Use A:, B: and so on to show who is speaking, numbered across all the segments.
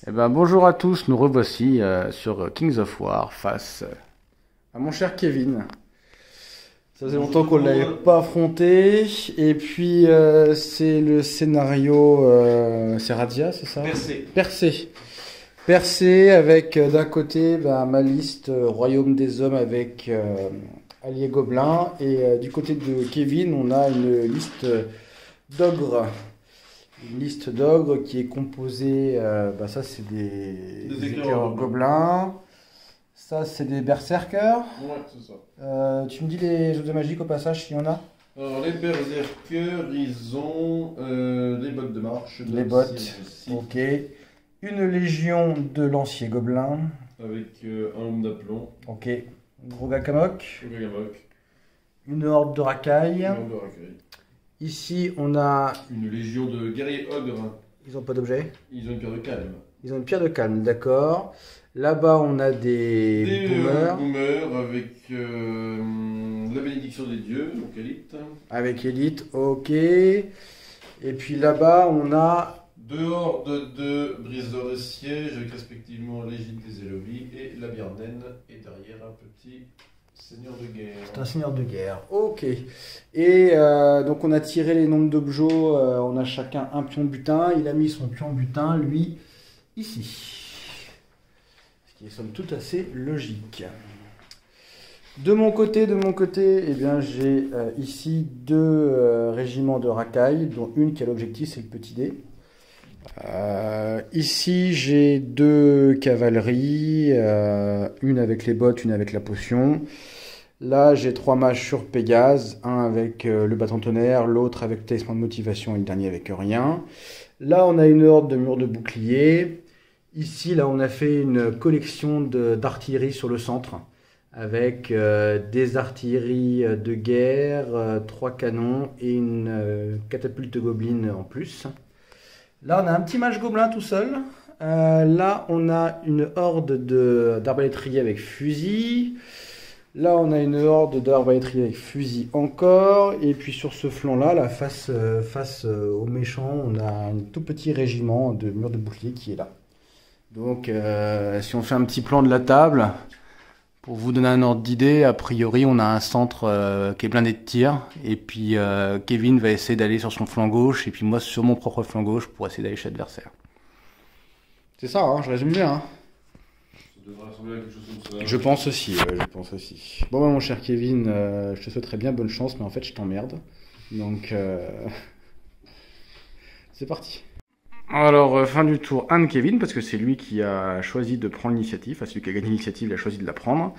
A: Eh ben, bonjour à tous, nous revoici sur Kings of War face à mon cher Kevin. Ça faisait
B: Bonjour
A: longtemps
B: tout
A: qu'on
B: le
A: ne l'avait
B: monde.
A: pas affronté. Et puis, c'est le scénario. C'est Radia, c'est ça?
B: Percé.
A: Percé. Percé avec d'un côté ma liste Royaume des Hommes avec Alliés Gobelins. Et du côté de Kevin, on a une liste d'ogres. Une liste d'ogres qui est composée, ça c'est
B: Des
A: des
B: éclairs
A: éclaireurs gobelins, ça c'est des berserkers.
B: Ouais, c'est ça.
A: Tu me dis les jeux de magie au passage s'il y en a?
B: Alors, les berserkers, ils ont des bottes de marche, de
A: Les
B: la
A: bottes,
B: cire aussi,
A: ok. Une légion de lanciers gobelins,
B: avec un homme d'aplomb,
A: ok. Grogakamok,
B: un Gagamok,
A: une horde de racailles.
B: un homme de racaille.
A: Ici on a,
B: Une légion de guerriers ogres,
A: ils ont pas d'objet,
B: ils ont une pierre de calme.
A: ils ont une pierre de calme, d'accord. Là-bas on a des
B: Des
A: boomers
B: boomers avec la bénédiction des dieux, donc élite.
A: avec élite, ok. Et puis là-bas on a.
B: Deux hordes de briseurs de siège avec respectivement l'égide des Elovi et la Biarden. Et derrière un petit seigneur de guerre.
A: C'est un seigneur de guerre. Ok. Et donc on a tiré les nombres d'objets. On a chacun un pion butin. Il a mis son pion butin, lui, ici. Ce qui est somme toute assez logique. De mon côté, eh bien, j'ai ici deux régiments de racailles, dont une qui a l'objectif, c'est le petit dé. Ici, j'ai deux cavaleries, une avec les bottes, une avec la potion. Là, j'ai trois mages sur Pégase, un avec le bâton tonnerre, l'autre avec le talisman de motivation et le dernier avec rien. Là, on a une horde de murs de boucliers. Ici, là, on a fait une collection d'artillerie sur le centre, avec des artilleries de guerre, trois canons et une catapulte gobeline en plus. Là, on a un petit mage gobelin tout seul. Là, on a une horde d'arbalétriers avec fusil. Là, on a une horde d'arbalétriers avec fusil encore. Et puis sur ce flanc-là, face aux méchants, on a un tout petit régiment de murs de bouclier qui est là. Donc, si on fait un petit plan de la table, pour vous donner un ordre d'idée, a priori, on a un centre qui est blindé de tirs. Et puis, Kevin va essayer d'aller sur son flanc gauche. Et puis, moi, sur mon propre flanc gauche, pour essayer d'aller chez l'adversaire. C'est ça, hein, je résume bien. Hein.
B: Ça devrait ressembler à quelque chose comme ça.
A: Je pense aussi, ouais, je pense aussi. Bon, mon cher Kevin, je te souhaiterais bien bonne chance, mais en fait, je t'emmerde. Donc, c'est parti. Alors, fin du tour, un de Kevin, parce que c'est lui qui a choisi de prendre l'initiative, enfin celui qui a gagné l'initiative, il a choisi de la prendre.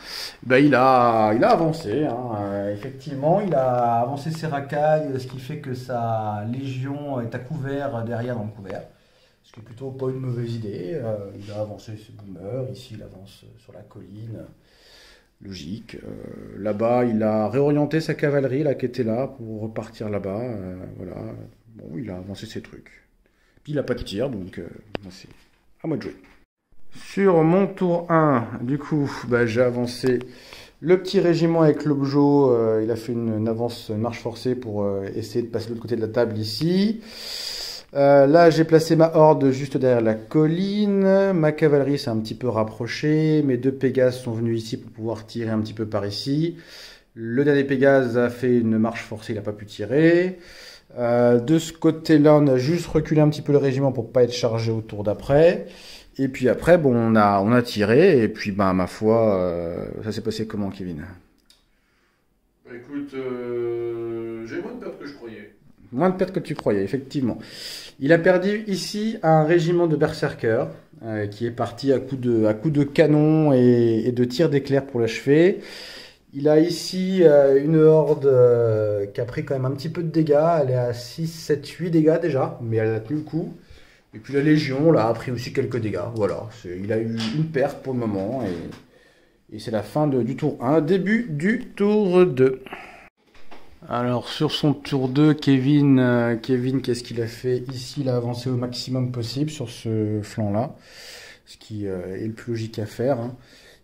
A: Il a avancé, hein. Effectivement, il a avancé ses racailles, ce qui fait que sa légion est à couvert derrière dans le couvert. Ce qui est plutôt pas une mauvaise idée. Il a avancé ses boomers, ici il avance sur la colline, logique. Là-bas, il a réorienté sa cavalerie, là, qui était là, pour repartir là-bas. Voilà, bon, il a avancé ses trucs. Puis il a pas de tir, donc c'est à moi de jouer. Sur mon tour 1, du coup, j'ai avancé le petit régiment avec l'objo. Il a fait une avance, une marche forcée pour essayer de passer de l'autre côté de la table ici. Là, j'ai placé ma horde juste derrière la colline. Ma cavalerie s'est un petit peu rapprochée. Mes deux Pégases sont venus ici pour pouvoir tirer un petit peu par ici. Le dernier Pégase a fait une marche forcée, il n'a pas pu tirer. De ce côté-là, on a juste reculé un petit peu le régiment pour pas être chargé au tour d'après. Et puis après, bon, on a tiré. Et puis, ma foi, ça s'est passé comment, Kevin?
B: Bah, écoute, j'ai moins de pertes que je croyais.
A: Moins de pertes que tu croyais, effectivement. Il a perdu ici un régiment de berserkers qui est parti à coups de canon et de tirs d'éclairs pour l'achever. Il a ici une horde qui a pris quand même un petit peu de dégâts. Elle est à 6, 7, 8 dégâts déjà, mais elle a tenu le coup. Et puis la Légion là, a pris aussi quelques dégâts. Voilà, il a eu une perte pour le moment. Et c'est la fin du tour 1, début du tour 2. Alors sur son tour 2, Kevin, qu'est-ce qu'il a fait? Ici, il a avancé au maximum possible sur ce flanc-là, ce qui est le plus logique à faire. Hein.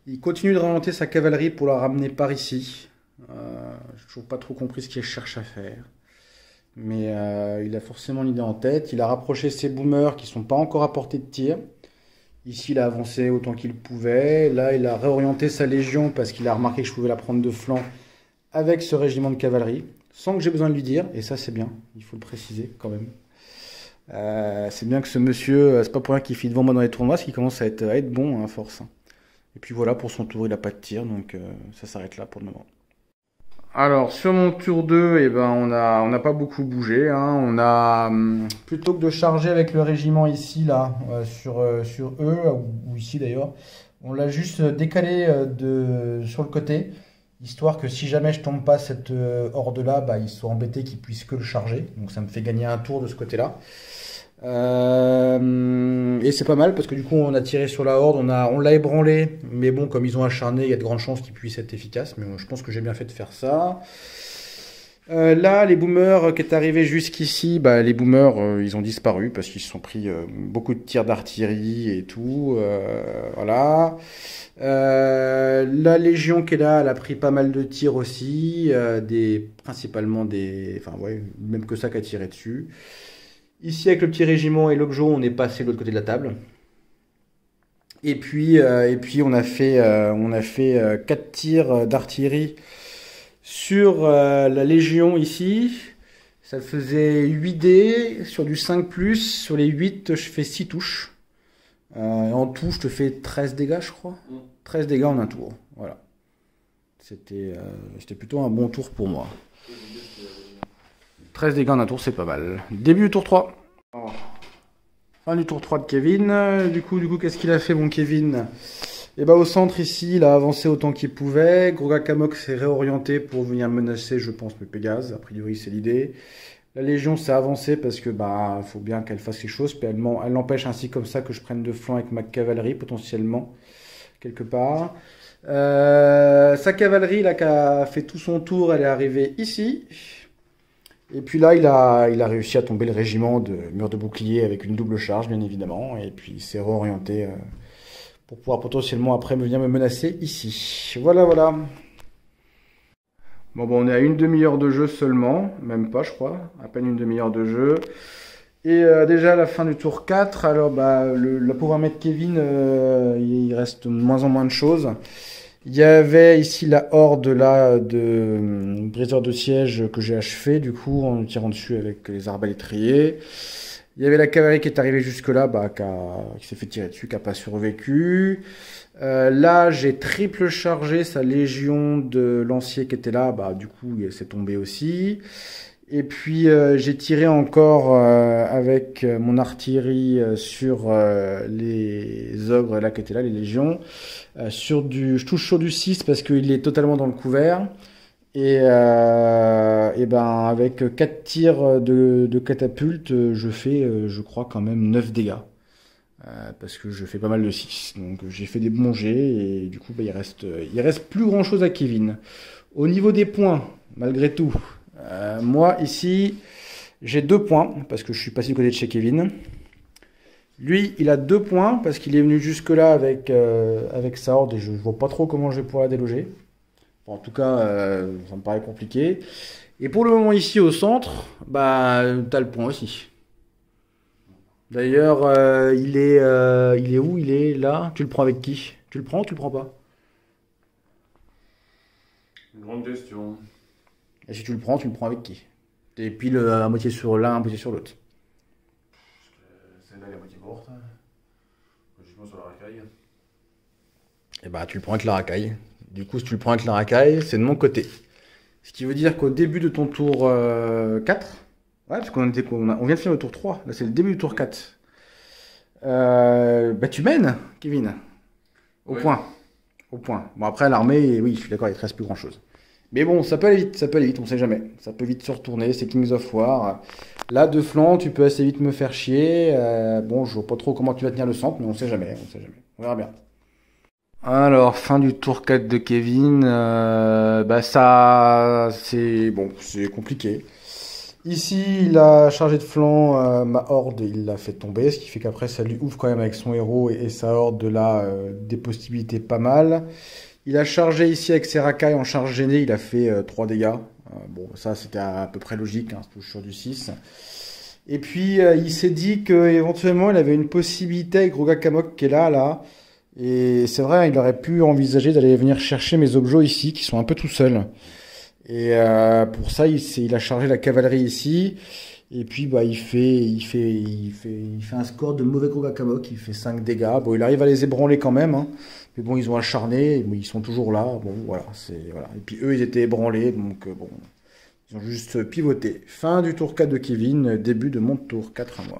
A: Il continue de remonter sa cavalerie pour la ramener par ici. J'ai toujours pas trop compris ce qu'il cherche à faire. Mais il a forcément l'idée en tête. Il a rapproché ses boomers qui sont pas encore à portée de tir. Ici, il a avancé autant qu'il pouvait. Là, il a réorienté sa légion parce qu'il a remarqué que je pouvais la prendre de flanc avec ce régiment de cavalerie, sans que j'ai besoin de lui dire. Et ça, c'est bien, il faut le préciser quand même. C'est bien que ce monsieur, c'est pas pour rien qu'il finit devant moi dans les tournois, parce qu'il commence à être bon à force. Et puis voilà, pour son tour, il n'a pas de tir, donc ça s'arrête là pour le moment. Alors, sur mon tour 2, eh ben, on n'a pas beaucoup bougé, hein. On a, plutôt que de charger avec le régiment ici, là, sur eux, ou ici d'ailleurs, on l'a juste décalé sur le côté, histoire que si jamais je tombe pas cette horde-là, bah, ils soient embêtés qu'ils puissent que le charger. Donc ça me fait gagner un tour de ce côté-là. Et c'est pas mal parce que du coup on a tiré sur la horde, on l'a ébranlé, mais bon, comme ils ont acharné, il y a de grandes chances qu'ils puissent être efficaces, mais je pense que j'ai bien fait de faire ça. Là, les boomers qui est arrivé jusqu'ici, bah, les boomers ils ont disparu parce qu'ils se sont pris beaucoup de tirs d'artillerie et tout. Voilà. La Légion qui est là, elle a pris pas mal de tirs aussi, principalement enfin ouais, même que ça qui a tiré dessus. Ici, avec le petit régiment et l'Okjo, on est passé de l'autre côté de la table. Et puis on a fait 4 tirs d'artillerie sur la Légion ici. Ça faisait 8 dés sur du 5+. Sur les 8, je fais 6 touches. En tout, je te fais 13 dégâts, je crois. 13 dégâts en un tour. Voilà. C'était plutôt un bon tour pour moi. 13 dégâts en un tour, c'est pas mal. Début du tour 3. Fin du tour 3 de Kevin. Du coup, qu'est-ce qu'il a fait, mon Kevin? Et bah, au centre, ici, il a avancé autant qu'il pouvait. Grogakamok s'est réorienté pour venir menacer, je pense, le Pégase. A priori, c'est l'idée. La Légion s'est avancée parce que bah faut bien qu'elle fasse les choses. Puis elle l'empêche ainsi comme ça que je prenne de flanc avec ma cavalerie, potentiellement, quelque part. Sa cavalerie, là, qui a fait tout son tour, elle est arrivée ici. Et puis là, il a réussi à tomber le régiment de mur de bouclier avec une double charge, bien évidemment. Et puis il s'est réorienté pour pouvoir potentiellement après venir me menacer ici. Voilà, voilà. Bon, on est à une demi-heure de jeu seulement. Même pas, je crois. À peine une demi-heure de jeu. Et déjà à la fin du tour 4, alors bah, la pauvre maître Kevin, il reste de moins en moins de choses. Il y avait ici la horde là de briseurs de siège que j'ai achevé du coup en tirant dessus avec les arbalétriers. Il y avait la cavalerie qui est arrivée jusque là, bah, qui s'est fait tirer dessus, qui n'a pas survécu. Là j'ai triple chargé sa légion de lanciers qui était là, bah du coup elle s'est tombée aussi. Et puis j'ai tiré encore avec mon artillerie sur les ogres là qui étaient là, les légions. Je touche sur du 6 parce qu'il est totalement dans le couvert. Et ben avec 4 tirs de catapulte, je fais je crois quand même 9 dégâts. Parce que je fais pas mal de 6. Donc j'ai fait des bons jets et du coup bah, il reste plus grand chose à Kevin. Au niveau des points, malgré tout. Moi, ici, j'ai 2 points, parce que je suis passé du côté de chez Kevin. Lui, il a 2 points, parce qu'il est venu jusque-là avec sa horde, et je ne vois pas trop comment je vais pouvoir la déloger. Bon, en tout cas, ça me paraît compliqué. Et pour le moment, ici, au centre, bah, tu as le point aussi. D'ailleurs, il est où? Il est là. Tu le prends avec qui? Tu le prends ou tu le prends pas?
B: Une grande question.
A: Et si tu le prends avec qui? Et puis à moitié sur l'un, à moitié sur l'autre.
B: Celle-là est à moitié morte. Je pense sur la racaille.
A: Et bah tu le prends avec la racaille. Du coup, si tu le prends avec la racaille, c'est de mon côté. Ce qui veut dire qu'au début de ton tour 4, ouais, parce on vient de finir le tour 3, là c'est le début du tour 4. Bah tu mènes, Kevin. Au point. Au point. Bon après l'armée, oui, je suis d'accord, il ne te reste plus grand chose. Mais bon, ça peut aller vite, on sait jamais. Ça peut vite se retourner, c'est Kings of War. Là, de flanc, tu peux assez vite me faire chier. Bon, je vois pas trop comment tu vas tenir le centre, mais on sait jamais. On verra bien. Alors, fin du tour 4 de Kevin. Bah ça, c'est bon, c'est compliqué. Ici, il a chargé de flanc ma horde, il l'a fait tomber, ce qui fait qu'après, ça lui ouvre quand même avec son héros et sa horde de là des possibilités pas mal. Il a chargé ici avec ses racailles en charge gênée, il a fait 3 dégâts. Bon, ça c'était à peu près logique, hein, c'est toujours sur du 6. Et puis il s'est dit qu'éventuellement il avait une possibilité avec Rogakamok qui est là. Et c'est vrai, il aurait pu envisager d'aller venir chercher mes objets ici, qui sont un peu tout seuls. Et pour ça, il a chargé la cavalerie ici. Et puis bah il fait un score de mauvais Rogakamok, il fait 5 dégâts. Bon, il arrive à les ébranler quand même, hein. Mais bon, ils ont acharné, mais ils sont toujours là. Bon, voilà, voilà. Et puis eux, ils étaient ébranlés, donc bon, ils ont juste pivoté. Fin du tour 4 de Kevin, début de mon tour 4 à moi.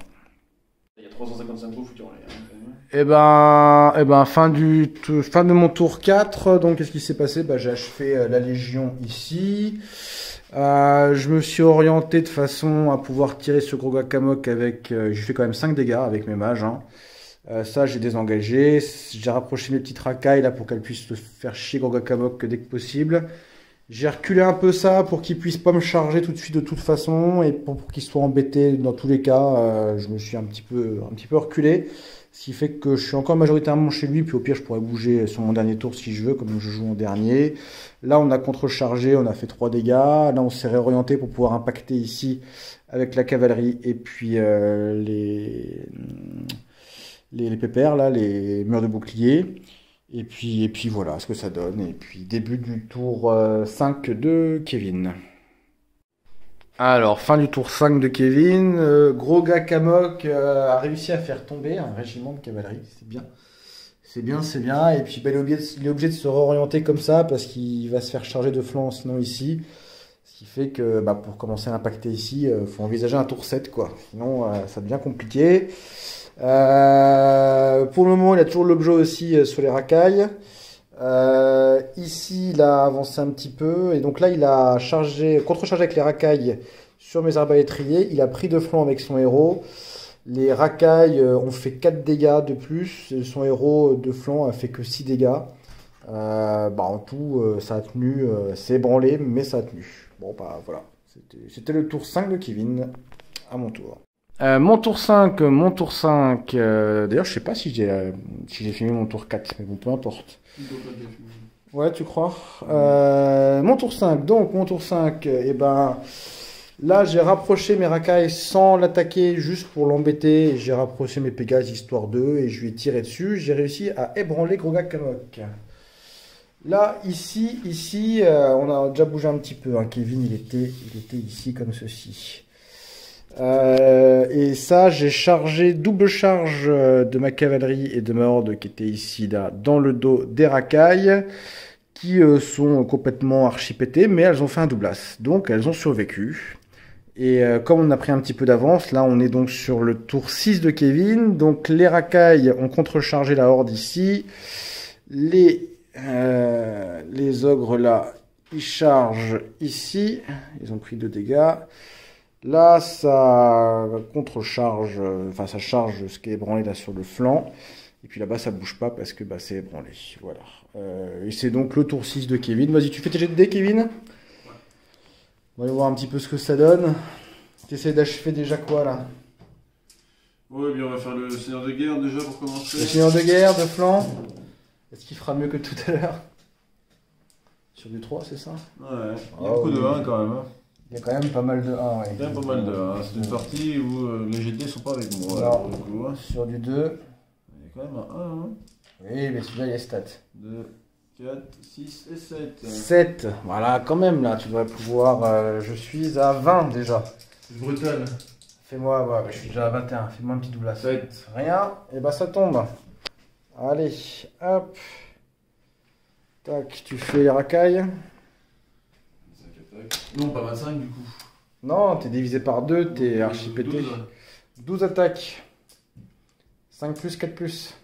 B: Il y a 355 trous foutus en l'air.
A: Fin de mon tour 4, donc qu'est-ce qui s'est passé? Bah, j'ai achevé la Légion ici. Je me suis orienté de façon à pouvoir tirer sur Rogakamok avec... j'ai fait quand même 5 dégâts avec mes mages, hein. Ça, j'ai désengagé. J'ai rapproché mes petites racailles là pour qu'elles puissent se faire chier Rogakamok dès que possible. J'ai reculé un peu ça pour qu'il puisse pas me charger tout de suite de toute façon et pour qu'il soit embêté dans tous les cas. Je me suis un petit peu reculé. Ce qui fait que je suis encore majoritairement chez lui, puis au pire je pourrais bouger sur mon dernier tour si je veux, comme je joue en dernier. Là on a contrechargé, on a fait 3 dégâts. Là on s'est réorienté pour pouvoir impacter ici avec la cavalerie et puis les pépères, là, les murs de bouclier. Et puis voilà ce que ça donne. Et puis début du tour 5 de Kevin. Alors, fin du tour 5 de Kevin, Rogakamok a réussi à faire tomber un régiment de cavalerie, c'est bien. C'est bien. Et puis bah, il est obligé de se réorienter comme ça parce qu'il va se faire charger de flanc sinon ici. Ce qui fait que bah, pour commencer à impacter ici, faut envisager un tour 7 quoi. Sinon ça devient compliqué. Pour le moment, il a toujours l'objet aussi sur les racailles. Ici, il a avancé un petit peu. Et donc là, il a contrechargé avec les racailles sur mes arbalétriers. Il a pris de flanc avec son héros. Les racailles ont fait 4 dégâts de plus. Et son héros de flanc a fait que 6 dégâts. En tout, ça a tenu. C'est ébranlé, mais ça a tenu. Bon, bah voilà. C'était le tour 5 de Kevin. À mon tour. Mon tour 5. D'ailleurs, je sais pas si j'ai filmé mon tour 4, mais bon, peu importe. Ouais, tu crois? Mon tour 5. Donc, mon tour 5, là, j'ai rapproché mes racailles sans l'attaquer, juste pour l'embêter. J'ai rapproché mes Pégases, histoire 2, et je lui ai tiré dessus. J'ai réussi à ébranler Rogakamok. Là, ici, on a déjà bougé un petit peu, hein. Kevin, il était ici, comme ceci. Et ça, j'ai chargé double charge de ma cavalerie et de ma horde qui était ici, là, dans le dos des racailles, qui sont complètement archipétées, mais elles ont fait un doublas. Donc, elles ont survécu. Et comme on a pris un petit peu d'avance, là, on est donc sur le tour 6 de Kevin. Donc, les racailles ont contrechargé la horde ici. Les ogres, là, ils chargent ici. Ils ont pris 2 dégâts. Là, ça contrecharge, enfin ça charge ce qui est ébranlé là sur le flanc. Et puis là-bas, ça bouge pas parce que bah, c'est ébranlé. Voilà. Et c'est donc le tour 6 de Kevin. Vas-y, tu fais tes jets de dés, Kevin? On va aller voir un petit peu ce que ça donne. Tu essaies d'achever déjà quoi là?
B: Oui, bien on va faire le seigneur de guerre déjà pour commencer.
A: Le seigneur de guerre, de flanc. Est-ce qu'il fera mieux que tout à l'heure? Sur du 3, c'est ça?
B: Ouais, il y a beaucoup de 1 quand même. Hein.
A: Il y a quand même pas mal de 1, ouais.
B: Il y a pas mal de 1. C'est une partie où les GT sont pas avec moi.
A: Alors,
B: pour le coup, hein.
A: sur du 2.
B: Il y a quand même un 1. Hein.
A: Oui, mais celui-là, il y a stats.
B: 2, 4, 6 et 7.
A: 7. Voilà, quand même, là, tu devrais pouvoir... je suis à 20 déjà.
B: C'est brutal.
A: Fais-moi, ouais, je suis déjà à 21. Fais-moi un petit double à
B: 7.
A: Rien, et bah ça tombe. Allez, hop. Tac, tu fais les racailles.
B: Non, pas 25 du coup.
A: Non, t'es divisé par 2, t'es archi pété. 12 attaques. 5 plus, 4 plus.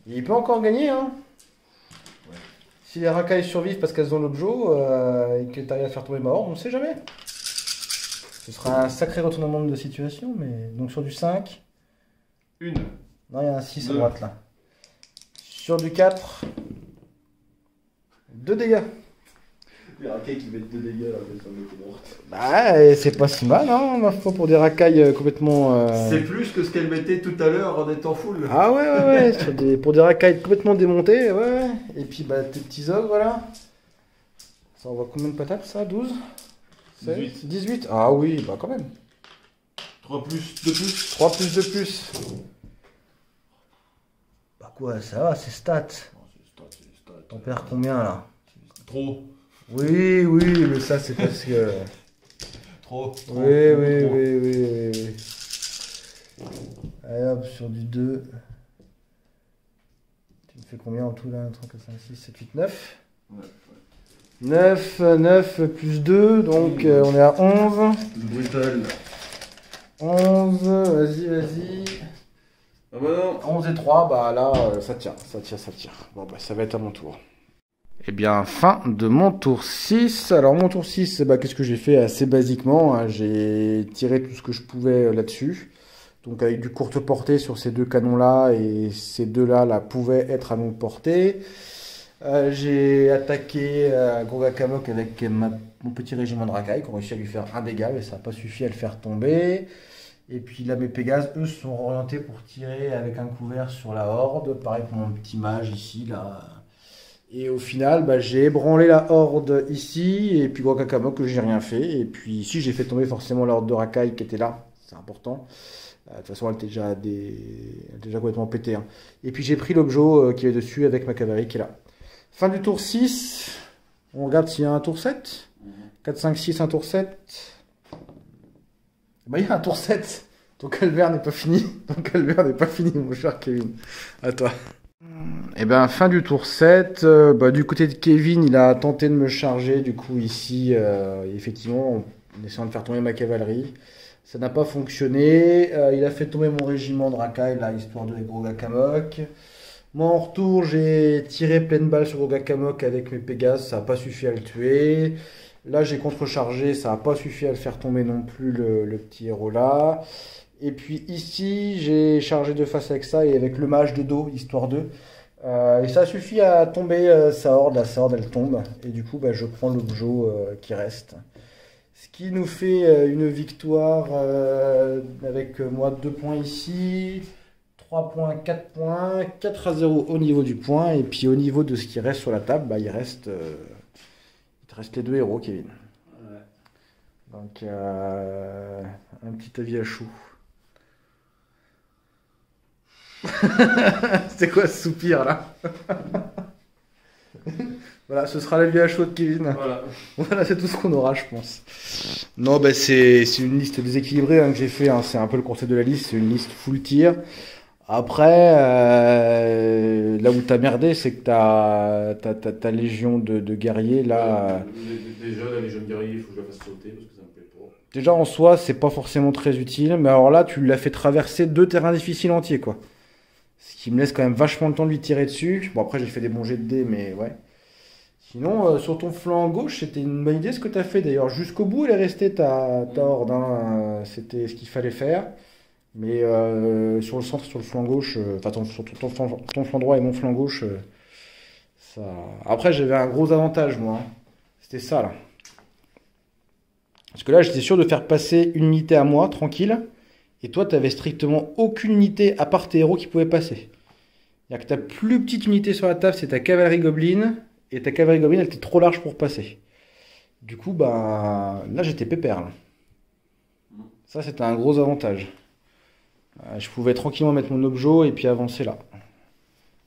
A: Il peut encore gagner, hein. Ouais. Si les racailles survivent parce qu'elles ont l'objet et que t'arrives à faire tomber ma horde, on ne sait jamais. Ce sera un sacré retournement de situation, mais donc sur du 5.
B: Une.
A: Non, il y a un 6 à droite là. Sur du 4. 2 dégâts.
B: Les racailles qui mettent 2 dégâts alors qu'elles sont mortes.
A: Bah, c'est pas si mal, hein, ma foi, pour des racailles complètement.
B: C'est plus que ce qu'elles mettaient tout à l'heure en étant full.
A: Ah ouais. Pour des racailles complètement démontées, ouais. Et puis, bah, tes petits ogres, voilà. Ça envoie combien de patates, ça? 12?
B: 18.
A: 18. Ah oui, bah quand même.
B: 3 plus, 2 plus.
A: 3 plus, 2 plus.
C: Bah quoi, ça va, c'est stats.
B: Oh, c'est les stats.
C: T'en perds combien là?
B: Trop.
C: Oui, oui, mais ça c'est parce que...
B: Trop.
C: Oui, oui, oui, oui, oui. Allez hop, sur du 2. Tu me fais combien en tout là? 1, 3, 4, 5, 6, 7, 8, 9.
B: Ouais.
C: 9 plus 2, donc on est à 11.
B: Brutal.
C: 11, vas-y.
B: Ah bah non.
C: 11 et 3, bah là,
A: Ça tient. Bon, bah, ça va être à mon tour. Eh bien, fin de mon tour 6. Alors, mon tour 6, bah, qu'est-ce que j'ai fait assez basiquement, hein, j'ai tiré tout ce que je pouvais là-dessus. Donc, avec du courte portée sur ces deux canons-là, et ces deux-là là, pouvaient être à longue portée. J'ai attaqué Grogakamok avec mon petit régiment de racailles, qui ont réussi à lui faire un dégât, mais ça n'a pas suffi à le faire tomber. Et puis là, mes Pégases, eux, sont orientés pour tirer avec un couvert sur la horde. Pareil pour mon petit mage ici, là. Et au final, bah, j'ai ébranlé la horde ici, et puis Grogakamok, que j'ai rien fait. Et puis ici, j'ai fait tomber forcément la horde de racailles qui était là, c'est important. De toute façon, elle était déjà complètement pétée, hein. Et puis j'ai pris l'objet qui est dessus avec ma cavalerie qui est là. Fin du tour 6. On regarde s'il y a un tour 7. 4, 5, 6, un tour 7. Bah, il y a un tour 7. Ton calvaire n'est pas fini. Ton calvaire n'est pas fini, mon cher Kevin. À toi. Et ben, fin du tour 7. Bah, du côté de Kevin, il a tenté de me charger. Du coup, ici, effectivement, en essayant de faire tomber ma cavalerie. Ça n'a pas fonctionné. Il a fait tomber mon régiment de racailles, là, histoire de Grogakamok. Moi, en retour, j'ai tiré pleine balle sur Grogakamok avec mes Pégases. Ça n'a pas suffi à le tuer. Là, j'ai contrechargé. Ça n'a pas suffi à le faire tomber non plus, le petit héros là. Et puis ici, j'ai chargé de face avec ça et avec le mage de dos, histoire 2. Et ça suffit à tomber sa horde. La sa horde, elle tombe. Et du coup, bah, je prends l'objet qui reste. Ce qui nous fait une victoire avec moi 2 points ici. 3 points, 4 points, 4-0 au niveau du point. Et puis au niveau de ce qui reste sur la table, bah, il te reste les 2 héros, Kevin.
B: Ouais.
A: Donc, un petit avis à chaud. C'est quoi ce soupir là? Voilà, ce sera l'avis à chaud de Kevin.
B: Voilà.
A: Voilà, c'est tout ce qu'on aura, je pense. Non, bah, c'est une liste déséquilibrée hein, que j'ai fait. Hein. C'est un peu le concept de la liste. C'est une liste full tir. Après, là où t'as merdé, c'est que ta légion de guerriers, là...
B: Déjà, la légion de guerriers, il faut que je la fasse sauter parce que ça me plaît pas.
A: Déjà, en soi, c'est pas forcément très utile. Mais alors là, tu l'as fait traverser 2 terrains difficiles entiers, quoi. Ce qui me laisse quand même vachement le temps de lui tirer dessus. Bon, après, j'ai fait des bons jets de dés, mais ouais. Sinon, sur ton flanc gauche, c'était une bonne idée ce que t'as fait. D'ailleurs, jusqu'au bout, elle est restée ta horde. Hein. C'était ce qu'il fallait faire. Mais sur le centre, sur le flanc gauche, enfin sur ton flanc droit et mon flanc gauche, ça... Après j'avais un gros avantage moi, hein. C'était ça là. Parce que là j'étais sûr de faire passer une unité à moi, tranquille, et toi t'avais strictement aucune unité à part tes héros qui pouvaient passer. C'est-à-dire que ta plus petite unité sur la table c'est ta cavalerie gobeline, et ta cavalerie gobeline elle était trop large pour passer. Du coup bah là j'étais pépère là. Ça c'était un gros avantage. Je pouvais tranquillement mettre mon objet et puis avancer là.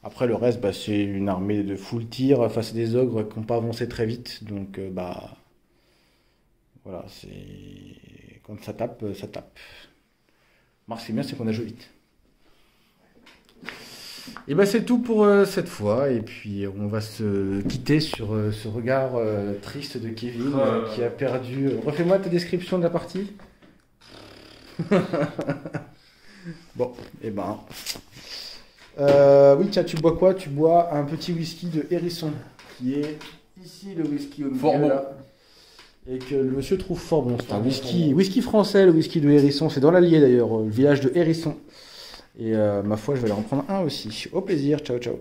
A: Après le reste, bah, c'est une armée de full tir face à des ogres qui n'ont pas avancé très vite. Donc bah voilà, c'est quand ça tape, ça tape. Ce qui est bien, c'est qu'on a joué vite. Et bah c'est tout pour cette fois. Et puis on va se quitter sur ce regard triste de Kevin qui a perdu. Refais-moi ta description de la partie. Bon, et ben. Oui, tiens, tu bois quoi? Tu bois un petit whisky de Hérisson, qui est ici le whisky au milieu.
B: Fort bon.
A: Là, et que le monsieur trouve fort bon. C'est un whisky français, le whisky de Hérisson. C'est dans l'Allier d'ailleurs, le village de Hérisson. Et ma foi, je vais aller en prendre un aussi. Au plaisir, ciao, ciao.